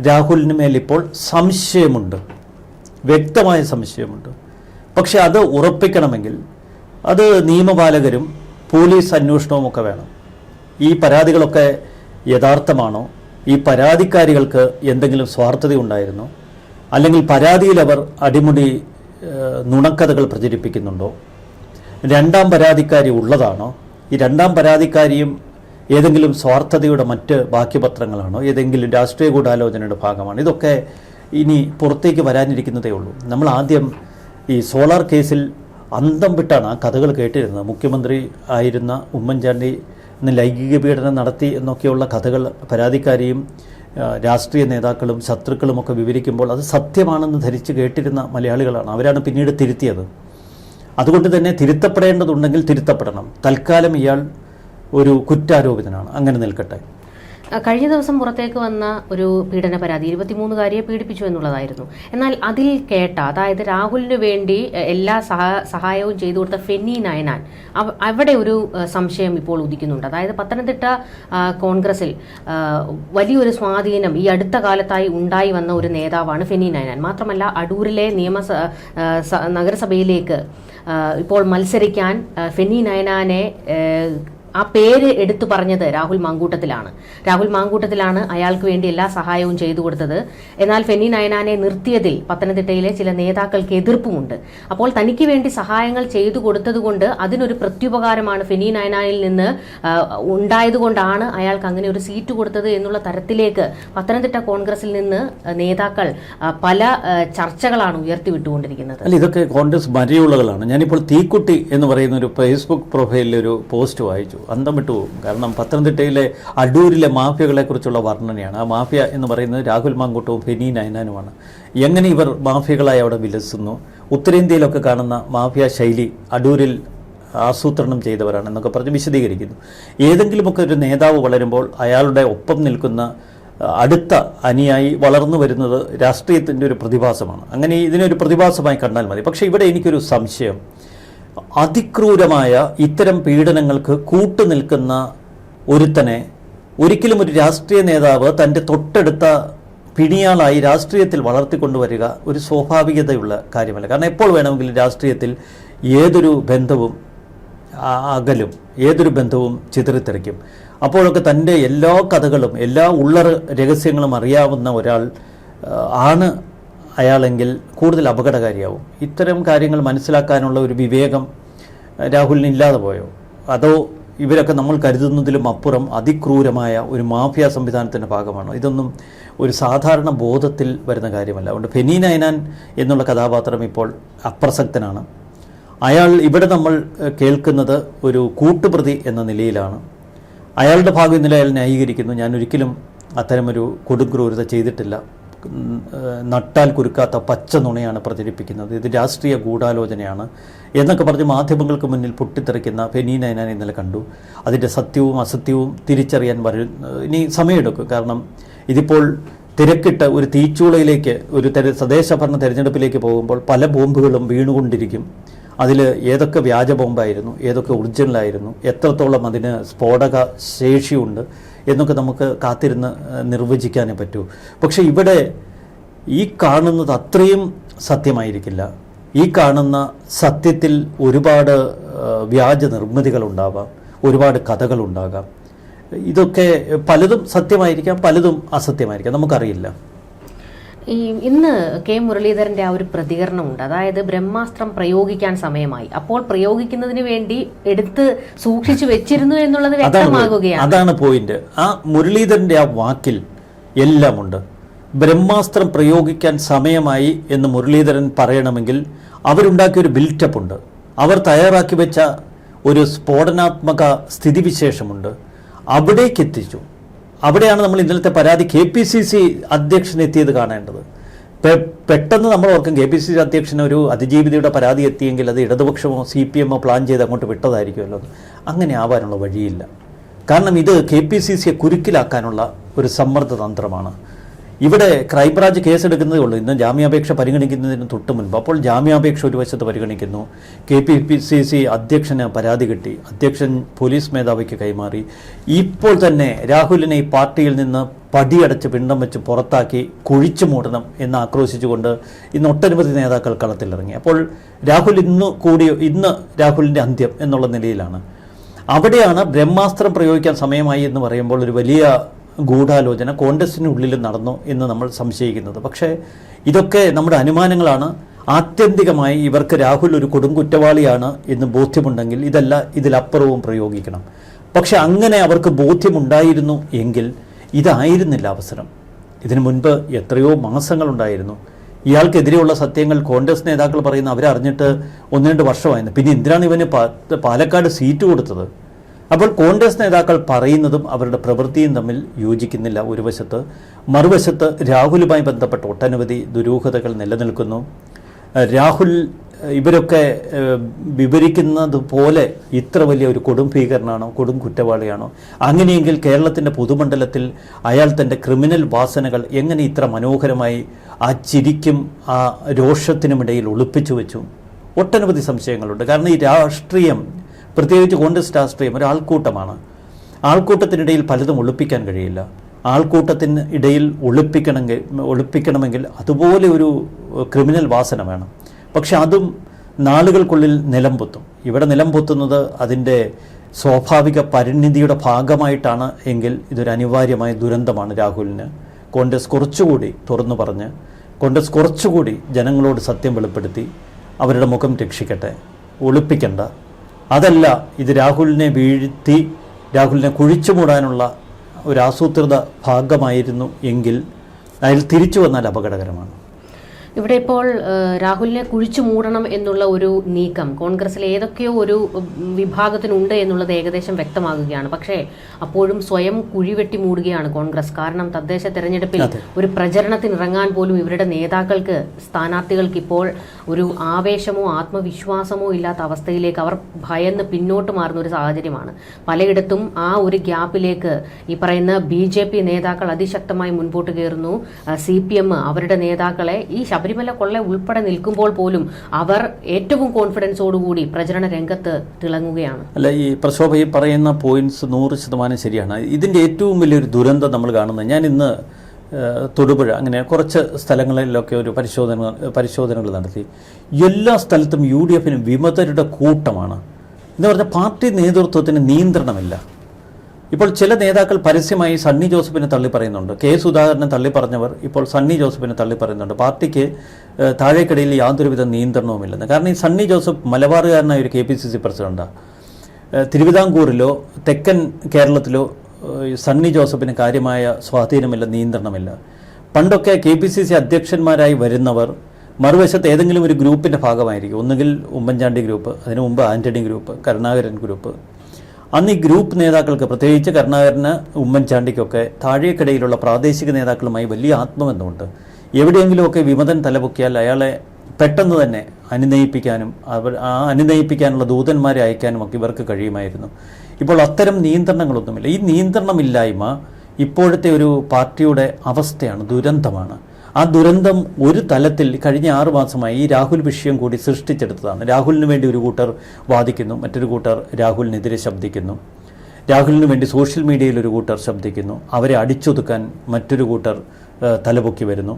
രാഹുലിന് മേലിപ്പോൾ സംശയമുണ്ട്, വ്യക്തമായ സംശയമുണ്ട്. പക്ഷെ അത് ഉറപ്പിക്കണമെങ്കിൽ അത് നിയമപാലകരും പോലീസ് അന്വേഷണവും ഒക്കെ വേണം. ഈ പരാതികളൊക്കെ യഥാർത്ഥമാണോ? ഈ പരാതിക്കാരികൾക്ക് എന്തെങ്കിലും സ്വാർത്ഥതയുണ്ടായിരുന്നോ? അല്ലെങ്കിൽ പരാതിയിൽ അവർ അടിമുടി നുണക്കഥകൾ പ്രചരിപ്പിക്കുന്നുണ്ടോ? രണ്ടാം പരാതിക്കാരി ഉള്ളതാണോ? ഈ രണ്ടാം പരാതിക്കാരിയും ഏതെങ്കിലും സ്വാർത്ഥതയുടെ മറ്റ് ബാക്കിപത്രങ്ങളാണോ? ഏതെങ്കിലും രാഷ്ട്രീയ ഗൂഢാലോചനയുടെ ഭാഗമാണ്? ഇതൊക്കെ ഇനി പുറത്തേക്ക് വരാനിരിക്കുന്നതേ ഉള്ളൂ. നമ്മൾ ആദ്യം ഈ സോളാർ കേസിൽ അന്തം വിട്ടാണ് ആ കഥകൾ കേട്ടിരുന്നത്. മുഖ്യമന്ത്രി ആയിരുന്ന ഉമ്മൻചാണ്ടി ലൈംഗിക പീഡനം നടത്തി എന്നൊക്കെയുള്ള കഥകൾ പരാതിക്കാരിയും രാഷ്ട്രീയ നേതാക്കളും ശത്രുക്കളുമൊക്കെ വിവരിക്കുമ്പോൾ അത് സത്യമാണെന്ന് ധരിച്ച് കേട്ടിരുന്ന മലയാളികളാണ്. അവരാണ് പിന്നീട് തിരുത്തിയത്. അതുകൊണ്ട് തന്നെ തിരുത്തപ്പെടേണ്ടതുണ്ടെങ്കിൽ തിരുത്തപ്പെടണം. തൽക്കാലം ഇയാൾ ഒരു കുറ്റാരോപിതനാണ്. അങ്ങനെ നിൽക്കട്ടെ. കഴിഞ്ഞ ദിവസം പുറത്തേക്ക് വന്ന ഒരു പീഡന പരാതി 23-കാരിയെ പീഡിപ്പിച്ചു എന്നുള്ളതായിരുന്നു. എന്നാൽ അതിൽ കേട്ട, അതായത് രാഹുലിന് വേണ്ടി എല്ലാ സഹായവും ചെയ്തു കൊടുത്ത ഫെന്നി നയനാൻ, അവിടെ ഒരു സംശയം ഇപ്പോൾ ഉദിക്കുന്നുണ്ട്. അതായത് പത്തനംതിട്ട കോൺഗ്രസിൽ വലിയൊരു സ്വാധീനം ഈ അടുത്ത കാലത്തായി ഉണ്ടായി വന്ന ഒരു നേതാവാണ് ഫെന്നി നയനാൻ. മാത്രമല്ല അടൂരിലെ നഗരസഭയിലേക്ക് ഇപ്പോൾ മത്സരിക്കാൻ ഫെന്നി നയനാനെ ആ പേര് എടുത്തു പറഞ്ഞത് രാഹുൽ മാങ്കൂട്ടത്തിലാണ്. രാഹുൽ മാങ്കൂട്ടത്തിലാണ് അയാൾക്ക് വേണ്ടി എല്ലാ സഹായവും ചെയ്തു കൊടുത്തത്. എന്നാൽ ഫെനി നയനാനെ നിർത്തിയതിൽ പത്തനംതിട്ടയിലെ ചില നേതാക്കൾക്ക് എതിർപ്പുമുണ്ട്. അപ്പോൾ തനിക്ക് വേണ്ടി സഹായങ്ങൾ ചെയ്തു കൊടുത്തതുകൊണ്ട് അതിനൊരു പ്രത്യുപകാരമാണ് ഫെനി നയനാനിൽ നിന്ന് ഉണ്ടായതുകൊണ്ടാണ് അയാൾക്ക് അങ്ങനെ ഒരു സീറ്റ് കൊടുത്തത് എന്നുള്ള തരത്തിലേക്ക് പത്തനംതിട്ട കോൺഗ്രസിൽ നിന്ന് നേതാക്കൾ പല ചർച്ചകളാണ് ഉയർത്തിവിട്ടുകൊണ്ടിരിക്കുന്നത്. അല്ല, ഇതൊക്കെ കോൺഗ്രസ് മരിയുള്ളകളാണ്. ഞാനിപ്പോൾ തീക്കുട്ടി എന്ന് പറയുന്ന ഒരു ഫേസ്ബുക്ക് പ്രൊഫൈലിൽ ഒരു പോസ്റ്റ് വായിച്ചു, അന്തം വിട്ടു പോകും. കാരണം പത്തനംതിട്ടയിലെ അടൂരിലെ മാഫിയകളെക്കുറിച്ചുള്ള വർണ്ണനയാണ്. ആ മാഫിയ എന്ന് പറയുന്നത് രാഹുൽ മാങ്കൂട്ടവും ഫെനി നയനാനുമാണ്. എങ്ങനെ ഇവർ മാഫിയകളായി അവിടെ വിലസുന്നു, ഉത്തരേന്ത്യയിലൊക്കെ കാണുന്ന മാഫിയ ശൈലി അടൂരിൽ ആസൂത്രണം ചെയ്തവരാണ് എന്നൊക്കെ പറഞ്ഞ് വിശദീകരിക്കുന്നു. ഏതെങ്കിലുമൊക്കെ ഒരു നേതാവ് വളരുമ്പോൾ അയാളുടെ ഒപ്പം നിൽക്കുന്ന അടുത്ത അനുയായി വളർന്നു വരുന്നത് രാഷ്ട്രീയത്തിൻ്റെ ഒരു പ്രതിഭാസമാണ്. അങ്ങനെ ഇതിനൊരു പ്രതിഭാസമായി കണ്ടാൽ മതി. പക്ഷേ ഇവിടെ എനിക്കൊരു സംശയം, അതിക്രൂരമായ ഇത്തരം പീഡനങ്ങൾക്ക് കൂട്ടുനിൽക്കുന്ന ഒരുത്തനെ ഒരിക്കലും ഒരു രാഷ്ട്രീയ നേതാവ് തൻ്റെ തൊട്ടടുത്ത പിണിയാളായി രാഷ്ട്രീയത്തിൽ വളർത്തിക്കൊണ്ടുവരിക ഒരു സ്വാഭാവികതയുള്ള കാര്യമല്ല. കാരണം എപ്പോൾ വേണമെങ്കിലും രാഷ്ട്രീയത്തിൽ ഏതൊരു ബന്ധവും അകലും, ഏതൊരു ബന്ധവും ചിതറിത്തെറിക്കും. അപ്പോഴൊക്കെ തൻ്റെ എല്ലാ കഥകളും എല്ലാ ഉള്ളറ രഹസ്യങ്ങളും അറിയാവുന്ന ഒരാൾ ആണ് അയാളെങ്കിൽ കൂടുതൽ അപകടകാരിയാവും. ഇത്തരം കാര്യങ്ങൾ മനസ്സിലാക്കാനുള്ള ഒരു വിവേകം രാഹുലിന് ഇല്ലാതെ പോയോ? അതോ ഇവരൊക്കെ നമ്മൾ കരുതുന്നതിലും അപ്പുറം അതിക്രൂരമായ ഒരു മാഫിയ സംവിധാനത്തിൻ്റെ ഭാഗമാണോ? ഇതൊന്നും ഒരു സാധാരണ ബോധത്തിൽ വരുന്ന കാര്യമല്ല. അതുകൊണ്ട് ഫെനി നയനാൻ എന്നുള്ള കഥാപാത്രം ഇപ്പോൾ അപ്രസക്തനാണ്. അയാൾ ഇവിടെ നമ്മൾ കേൾക്കുന്നത് ഒരു കൂട്ടുപ്രതി എന്ന നിലയിലാണ്. അയാളുടെ ഭാഗം ഇന്നലെ അയാൾ ന്യായീകരിക്കുന്നു, ഞാൻ ഒരിക്കലും അത്തരമൊരു കൊടുംക്രൂരത ചെയ്തിട്ടില്ല, നട്ടാൽ കുരുക്കാത്ത പച്ച നുണയാണ് പ്രചരിപ്പിക്കുന്നത്, ഇത് രാഷ്ട്രീയ ഗൂഢാലോചനയാണ് എന്നൊക്കെ പറഞ്ഞ് മാധ്യമങ്ങൾക്ക് മുന്നിൽ പൊട്ടിത്തെറിക്കുന്ന ഫെനി നയനാൻ ഇന്നലെ കണ്ടു. അതിൻ്റെ സത്യവും അസത്യവും തിരിച്ചറിയാൻ ഇനി സമയമെടുക്കും. കാരണം ഇതിപ്പോൾ തിരക്കിട്ട് ഒരു തീച്ചൂളയിലേക്ക് ഒരു തദ്ദേശ ഭരണ തെരഞ്ഞെടുപ്പിലേക്ക് പോകുമ്പോൾ പല ബോംബുകളും വീണുകൊണ്ടിരിക്കും. അതിൽ ഏതൊക്കെ വ്യാജ ബോംബായിരുന്നു, ഏതൊക്കെ ഒറിജിനലായിരുന്നു, എത്രത്തോളം അതിന് സ്ഫോടക ശേഷിയുണ്ട് എന്നൊക്കെ നമുക്ക് കാത്തിരുന്ന് നിർവചിക്കാനേ പറ്റൂ. പക്ഷെ ഇവിടെ ഈ കാണുന്നത് അത്രയും സത്യമായിരിക്കില്ല. ഈ കാണുന്ന സത്യത്തിൽ ഒരുപാട് വ്യാജ നിർമ്മിതികളുണ്ടാവാം, ഒരുപാട് കഥകളുണ്ടാകാം. ഇതൊക്കെ പലതും സത്യമായിരിക്കാം, പലതും അസത്യമായിരിക്കാം, നമുക്കറിയില്ല. ഇന്ന് കെ മുരളീധരന്റെ ആ ഒരു പ്രതികരണമുണ്ട്. അതായത് ബ്രഹ്മാസ്ത്രം പ്രയോഗിക്കാൻ സമയമായി, അപ്പോൾ പ്രയോഗിക്കുന്നതിന് വേണ്ടി എടുത്ത് സൂക്ഷിച്ചു വെച്ചിരുന്നു എന്നുള്ളത് വ്യക്തമാകുകയാണ്. അതാണ് പോയിന്റ്. ആ മുരളീധരന്റെ ആ വാക്കിൽ എല്ലാമുണ്ട്. ബ്രഹ്മാസ്ത്രം പ്രയോഗിക്കാൻ സമയമായി എന്ന് മുരളീധരൻ പറയണമെങ്കിൽ അവരുണ്ടാക്കിയ ഒരു ബിൽറ്റപ്പ് ഉണ്ട്, അവർ തയ്യാറാക്കി വെച്ച ഒരു സ്ഫോടനാത്മക സ്ഥിതിവിശേഷമുണ്ട്, അവിടേക്ക് എത്തിച്ചു. അവിടെയാണ് നമ്മൾ ഇന്നലത്തെ പരാതി KPCC അധ്യക്ഷൻ എത്തിയത് കാണേണ്ടത്. പെട്ടെന്ന് നമ്മൾ ഓർക്കും KPCC അധ്യക്ഷന് ഒരു അതിജീവിതയുടെ പരാതി എത്തിയെങ്കിൽ അത് ഇടതുപക്ഷമോ CPM പ്ലാൻ ചെയ്ത് അങ്ങോട്ട് വിട്ടതായിരിക്കുമല്ലോ. അങ്ങനെ ആവാനുള്ള വഴിയില്ല. കാരണം ഇത് KPCCയെ കുരുക്കിലാക്കാനുള്ള ഒരു സമ്മർദ്ദ തന്ത്രമാണ്. ഇവിടെ ക്രൈംബ്രാഞ്ച് കേസെടുക്കുന്നതേ ഉള്ളൂ. ഇന്ന് ജാമ്യാപേക്ഷ പരിഗണിക്കുന്നതിന് തൊട്ട് മുൻപ്. അപ്പോൾ ജാമ്യാപേക്ഷ ഒരു വശത്ത് പരിഗണിക്കുന്നു, KPCC അധ്യക്ഷന് പരാതി കിട്ടി, അധ്യക്ഷൻ പോലീസ് മേധാവിക്ക് കൈമാറി. ഇപ്പോൾ തന്നെ രാഹുലിനെ ഈ പാർട്ടിയിൽ നിന്ന് പടിയടച്ച് പിണ്ടം വെച്ച് പുറത്താക്കി കുഴിച്ചു മൂടണം എന്ന് ആക്രോശിച്ചുകൊണ്ട് ഇന്ന് ഒട്ടനവധി നേതാക്കൾ കളത്തിലിറങ്ങി. അപ്പോൾ രാഹുൽ ഇന്ന് രാഹുലിൻ്റെ അന്ത്യം എന്നുള്ള നിലയിലാണ്. അവിടെയാണ് ബ്രഹ്മാസ്ത്രം പ്രയോഗിക്കാൻ സമയമായി എന്ന് പറയുമ്പോൾ ഒരു വലിയ ഗൂഢാലോചന കോൺഗ്രസിനുള്ളിൽ നടന്നു എന്ന് നമ്മൾ സംശയിക്കുന്നത്. പക്ഷേ ഇതൊക്കെ നമ്മുടെ അനുമാനങ്ങളാണ്. ആത്യന്തികമായി ഇവർക്ക് രാഹുൽ ഒരു കൊടുംകുറ്റവാളിയാണ് എന്ന് ബോധ്യമുണ്ടെങ്കിൽ ഇതിലപ്പുറവും പ്രയോഗിക്കണം. പക്ഷെ അങ്ങനെ അവർക്ക് ബോധ്യമുണ്ടായിരുന്നു എങ്കിൽ ഇതായിരുന്നില്ല അവസരം. ഇതിനു മുൻപ് എത്രയോ മാസങ്ങളുണ്ടായിരുന്നു. ഇയാൾക്കെതിരെയുള്ള സത്യങ്ങൾ കോൺഗ്രസ് നേതാക്കൾ പറയുന്ന അവരറിഞ്ഞിട്ട് 1-2 വർഷമായിരുന്നു. പിന്നെ എന്തിനാണ് ഇവന് പാലക്കാട് സീറ്റ് കൊടുത്തത്? അപ്പോൾ കോൺഗ്രസ് നേതാക്കൾ പറയുന്നതും അവരുടെ പ്രവൃത്തിയും തമ്മിൽ യോജിക്കുന്നില്ല ഒരു വശത്ത്. മറുവശത്ത് രാഹുലുമായി ബന്ധപ്പെട്ട ഒട്ടനവധി ദുരൂഹതകൾ നിലനിൽക്കുന്നു. രാഹുൽ ഇവരൊക്കെ വിവരിക്കുന്നത് പോലെ ഇത്ര വലിയ ഒരു കൊടും ഭീകരനാണോ, കൊടും കുറ്റവാളിയാണോ? അങ്ങനെയെങ്കിൽ കേരളത്തിൻ്റെ പൊതുമണ്ഡലത്തിൽ അയാൾ തൻ്റെ ക്രിമിനൽ വാസനകൾ എങ്ങനെ ഇത്ര മനോഹരമായി ആ ചിരിക്കും ആ രോഷത്തിനുമിടയിൽ ഒളിപ്പിച്ചു വെച്ചു? ഒട്ടനവധി സംശയങ്ങളുണ്ട്. കാരണം ഈ രാഷ്ട്രീയം, പ്രത്യേകിച്ച് കോൺഗ്രസ് രാഷ്ട്രീയം ഒരു ആൾക്കൂട്ടമാണ്. ആൾക്കൂട്ടത്തിനിടയിൽ പലതും ഒളിപ്പിക്കാൻ കഴിയില്ല. ആൾക്കൂട്ടത്തിന് ഇടയിൽ ഒളിപ്പിക്കണമെങ്കിൽ അതുപോലെ ഒരു ക്രിമിനൽ വാസന വേണം. പക്ഷെ അതും നാളുകൾക്കുള്ളിൽ നിലം പൊത്തും. ഇവിടെ നിലം പൊത്തുന്നത് അതിൻ്റെ സ്വാഭാവിക പരിണിതിയുടെ ഭാഗമായിട്ടാണ് എങ്കിൽ ഇതൊരു അനിവാര്യമായ ദുരന്തമാണ് രാഹുലിന്. കോൺഗ്രസ് കുറച്ചുകൂടി തുറന്നു പറഞ്ഞ് കോൺഗ്രസ് കുറച്ചുകൂടി ജനങ്ങളോട് സത്യം വെളിപ്പെടുത്തി അവരുടെ മുഖം രക്ഷിക്കട്ടെ, ഒളിപ്പിക്കണ്ട. അതല്ല, ഇത് രാഹുലിനെ വീഴ്ത്തി രാഹുലിനെ കുഴിച്ചു മൂടാനുള്ള ഒരു ആസൂത്രിത ഭാഗമായിരുന്നു എങ്കിൽ അതിൽ തിരിച്ചു വന്നാൽ അപകടകരമാണ്. ഇവിടെ ഇപ്പോൾ രാഹുലിനെ കുഴിച്ചു മൂടണം എന്നുള്ള ഒരു നീക്കം കോൺഗ്രസിലെ ഏതൊക്കെയോ ഒരു വിഭാഗത്തിനുണ്ട് എന്നുള്ളത് ഏകദേശം വ്യക്തമാകുകയാണ്. പക്ഷേ അപ്പോഴും സ്വയം കുഴിവെട്ടി മൂടുകയാണ് കോൺഗ്രസ്. കാരണം തദ്ദേശ തെരഞ്ഞെടുപ്പിൽ ഒരു പ്രചരണത്തിനിറങ്ങാൻ പോലും ഇവരുടെ നേതാക്കൾക്ക്, സ്ഥാനാർത്ഥികൾക്ക് ഇപ്പോൾ ഒരു ആവേശമോ ആത്മവിശ്വാസമോ ഇല്ലാത്ത അവസ്ഥയിലേക്ക് അവർ ഭയന്ന് പിന്നോട്ട് മാറുന്ന ഒരു സാഹചര്യമാണ്. പലയിടത്തും ആ ഒരു ഗ്യാപ്പിലേക്ക് ഈ പറയുന്ന BJP നേതാക്കൾ അതിശക്തമായി മുൻപോട്ട് കയറുന്നു. CPM അവരുടെ നേതാക്കളെ ഈ ശബരിമല കൊള്ള ഉൾപ്പെടെ നിൽക്കുമ്പോൾ പോലും അവർ ഏറ്റവും കോൺഫിഡൻസോടുകൂടി പ്രചരണ രംഗത്ത് തിളങ്ങുകയാണ്. അല്ല, ഈ പ്രശോഭ ഈ പറയുന്ന പോയിന്റ്സ് 100% ശരിയാണ്. ഇതിൻ്റെ ഏറ്റവും വലിയൊരു ദുരന്തം നമ്മൾ കാണുന്നത്, ഞാൻ ഇന്ന് തൊടുപുഴ അങ്ങനെ കുറച്ച് സ്ഥലങ്ങളിലൊക്കെ ഒരു പരിശോധനകൾ നടത്തി. എല്ലാ സ്ഥലത്തും UDF വിമതരുടെ കൂട്ടമാണ്. എന്ന് പറഞ്ഞാൽ പാർട്ടി നേതൃത്വത്തിന് നിയന്ത്രണമില്ല. ഇപ്പോൾ ചില നേതാക്കൾ പരസ്യമായി സണ്ണി ജോസഫിനെ തള്ളി പറയുന്നുണ്ട്. K. സുധാകരനെ തള്ളി പറഞ്ഞവർ ഇപ്പോൾ സണ്ണി ജോസഫിനെ തള്ളി പറയുന്നുണ്ട്. പാർട്ടിക്ക് താഴേക്കടയിൽ യാതൊരുവിധ നിയന്ത്രണവുമില്ലെന്ന്. കാരണം ഈ സണ്ണി ജോസഫ് മലബാറുകാരനായ ഒരു KPCC പ്രസിഡന്റാണ്. തിരുവിതാംകൂറിലോ തെക്കൻ കേരളത്തിലോ സണ്ണി ജോസഫിന് കാര്യമായ സ്വാധീനമില്ല, നിയന്ത്രണമില്ല. പണ്ടൊക്കെ KPCC അധ്യക്ഷന്മാരായി വരുന്നവർ മറുവശത്ത് ഏതെങ്കിലും ഒരു ഗ്രൂപ്പിൻ്റെ ഭാഗമായിരിക്കും. ഒന്നുകിൽ ഉമ്മൻചാണ്ടി ഗ്രൂപ്പ്, അതിനു മുമ്പ് ആന്റണി ഗ്രൂപ്പ്, കരുണാകരൻ ഗ്രൂപ്പ്. അന്ന് ഈ ഗ്രൂപ്പ് നേതാക്കൾക്ക്, പ്രത്യേകിച്ച് കരുണാകരന്, ഉമ്മൻചാണ്ടിക്കൊക്കെ താഴേക്കിടയിലുള്ള പ്രാദേശിക നേതാക്കളുമായി വലിയ ആത്മബന്ധമുണ്ട്. എവിടെയെങ്കിലുമൊക്കെ വിമതൻ തലപൊക്കിയാൽ അയാളെ പെട്ടെന്ന് തന്നെ അനുനയിപ്പിക്കാനും അനുനയിപ്പിക്കാനുള്ള ദൂതന്മാരെ അയക്കാനും ഒക്കെ ഇവർക്ക് കഴിയുമായിരുന്നു. ഇപ്പോൾ അത്തരം നിയന്ത്രണങ്ങളൊന്നുമില്ല. ഈ നിയന്ത്രണമില്ലായ്മ ഇപ്പോഴത്തെ ഒരു പാർട്ടിയുടെ അവസ്ഥയാണ്, ദുരന്തമാണ്. ആ ദുരന്തം ഒരു തലത്തിൽ കഴിഞ്ഞ 6 മാസമായി ഈ രാഹുൽ വിഷയം കൂടി സൃഷ്ടിച്ചെടുത്തതാണ്. രാഹുലിന് വേണ്ടി ഒരു കൂട്ടർ വാദിക്കുന്നു, മറ്റൊരു കൂട്ടർ രാഹുലിനെതിരെ ശബ്ദിക്കുന്നു. രാഹുലിന് വേണ്ടി സോഷ്യൽ മീഡിയയിൽ ഒരു കൂട്ടർ ശബ്ദിക്കുന്നു, അവരെ അടിച്ചൊതുക്കാൻ മറ്റൊരു കൂട്ടർ തലപൊക്കി വരുന്നു.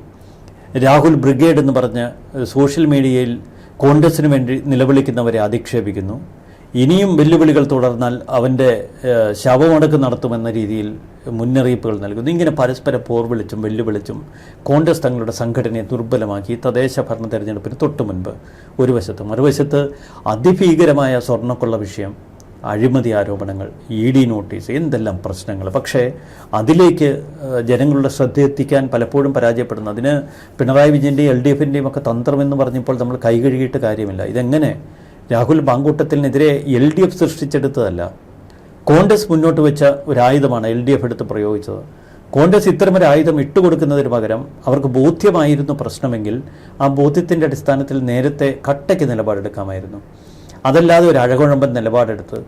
രാഹുൽ ബ്രിഗേഡ് എന്ന് പറഞ്ഞ് സോഷ്യൽ മീഡിയയിൽ കോൺഗ്രസിന് വേണ്ടി നിലവിളിക്കുന്നവരെ അധിക്ഷേപിക്കുന്നു. ഇനിയും വെല്ലുവിളികൾ തുടർന്നാൽ അവൻ്റെ ശവമടക്ക് നടത്തുമെന്ന രീതിയിൽ മുന്നറിയിപ്പുകൾ നൽകുന്നു. ഇങ്ങനെ പരസ്പരം പോർവിളിച്ചും വെല്ലുവിളിച്ചും കോൺഗ്രസ് തങ്ങളുടെ സംഘടനയെ ദുർബലമാക്കി. തദ്ദേശ ഭരണ തെരഞ്ഞെടുപ്പിന് തൊട്ടു മുൻപ് ഒരു വശത്ത്, മറുവശത്ത് അതിഭീകരമായ സ്വർണ്ണക്കൊള്ള വിഷയം, അഴിമതി ആരോപണങ്ങൾ, ED നോട്ടീസ്, എന്തെല്ലാം പ്രശ്നങ്ങൾ. പക്ഷേ അതിലേക്ക് ജനങ്ങളുടെ ശ്രദ്ധ എത്തിക്കാൻ പലപ്പോഴും പരാജയപ്പെടുന്നു. അതിന് പിണറായി വിജയൻ്റെയും LDFൻ്റെയും ഒക്കെ തന്ത്രമെന്ന് പറഞ്ഞപ്പോൾ നമ്മൾ കൈകഴുകിയിട്ട് കാര്യമില്ല. ഇതെങ്ങനെ രാഹുൽ മാങ്കൂട്ടത്തിനെതിരെ LDF സൃഷ്ടിച്ചെടുത്തതല്ല, കോൺഗ്രസ് മുന്നോട്ട് വെച്ച ഒരു ആയുധമാണ് LDF എടുത്ത് പ്രയോഗിച്ചത്. കോൺഗ്രസ് ഇത്തരമൊരു ആയുധം ഇട്ടുകൊടുക്കുന്നതിന് പകരം അവർക്ക് ബോധ്യമായിരുന്നു പ്രശ്നമെങ്കിൽ ആ ബോധ്യത്തിൻ്റെ അടിസ്ഥാനത്തിൽ നേരത്തെ കട്ടയ്ക്ക് നിലപാടെടുക്കാമായിരുന്നു. അതല്ലാതെ ഒരു അഴകുഴമ്പൻ നിലപാടെടുത്ത്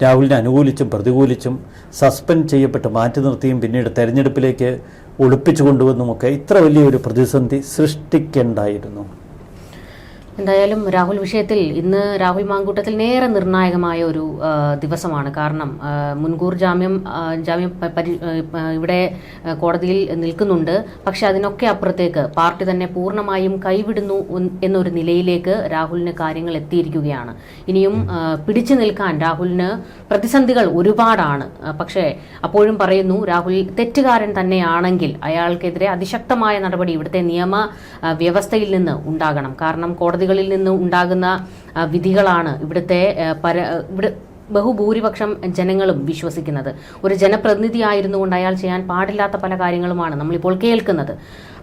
രാഹുലിനെ അനുകൂലിച്ചും പ്രതികൂലിച്ചും സസ്പെൻഡ് ചെയ്യപ്പെട്ട് മാറ്റി നിർത്തിയും പിന്നീട് തെരഞ്ഞെടുപ്പിലേക്ക് ഒളിപ്പിച്ചു കൊണ്ടുവന്നുമൊക്കെ ഇത്ര വലിയൊരു പ്രതിസന്ധി സൃഷ്ടിക്കേണ്ടായിരുന്നു. എന്തായാലും രാഹുൽ വിഷയത്തിൽ ഇന്ന് രാഹുൽ മാങ്കൂട്ടത്തിൽ നേരെ നിർണായകമായ ഒരു ദിവസമാണ്. കാരണം മുൻകൂർ ജാമ്യം ഇവിടെ കോടതിയിൽ നിൽക്കുന്നുണ്ട്. പക്ഷെ അതിനൊക്കെ അപ്പുറത്തേക്ക് പാർട്ടി തന്നെ പൂർണ്ണമായും കൈവിടുന്നു എന്നൊരു നിലയിലേക്ക് രാഹുലിന് കാര്യങ്ങൾ എത്തിയിരിക്കുകയാണ്. ഇനിയും പിടിച്ചു നിൽക്കാൻ രാഹുലിന് പ്രതിസന്ധികൾ ഒരുപാടാണ്. പക്ഷേ അപ്പോഴും പറയുന്നു, രാഹുൽ തെറ്റുകാരൻ തന്നെയാണെങ്കിൽ അയാൾക്കെതിരെ അതിശക്തമായ നടപടി ഇവിടുത്തെ നിയമ വ്യവസ്ഥയിൽ നിന്ന് ഉണ്ടാകണം. കാരണം കോടതികളിൽ നിന്ന് ഉണ്ടാകുന്ന വിധികളാണ് ഇവിടെ ബഹുഭൂരിപക്ഷം ജനങ്ങളും വിശ്വസിക്കുന്നത്. ഒരു ജനപ്രതിനിധി ആയിരുന്നുകൊണ്ട് അയാൾ ചെയ്യാൻ പാടില്ലാത്ത പല കാര്യങ്ങളുമാണ് നമ്മളിപ്പോൾ കേൾക്കുന്നത്.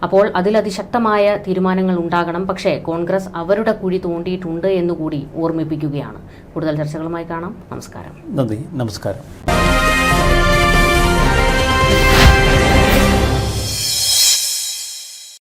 അപ്പോൾ അതിലതിശക്തമായ തീരുമാനങ്ങൾ ഉണ്ടാകണം. പക്ഷേ കോൺഗ്രസ് അവരുടെ കുഴി തോണ്ടിയിട്ടുണ്ട് എന്നുകൂടി ഓർമ്മിപ്പിക്കുകയാണ്. കൂടുതൽ ചർച്ചകളുമായി കാണാം. നമസ്കാരം. നന്ദി. നമസ്കാരം.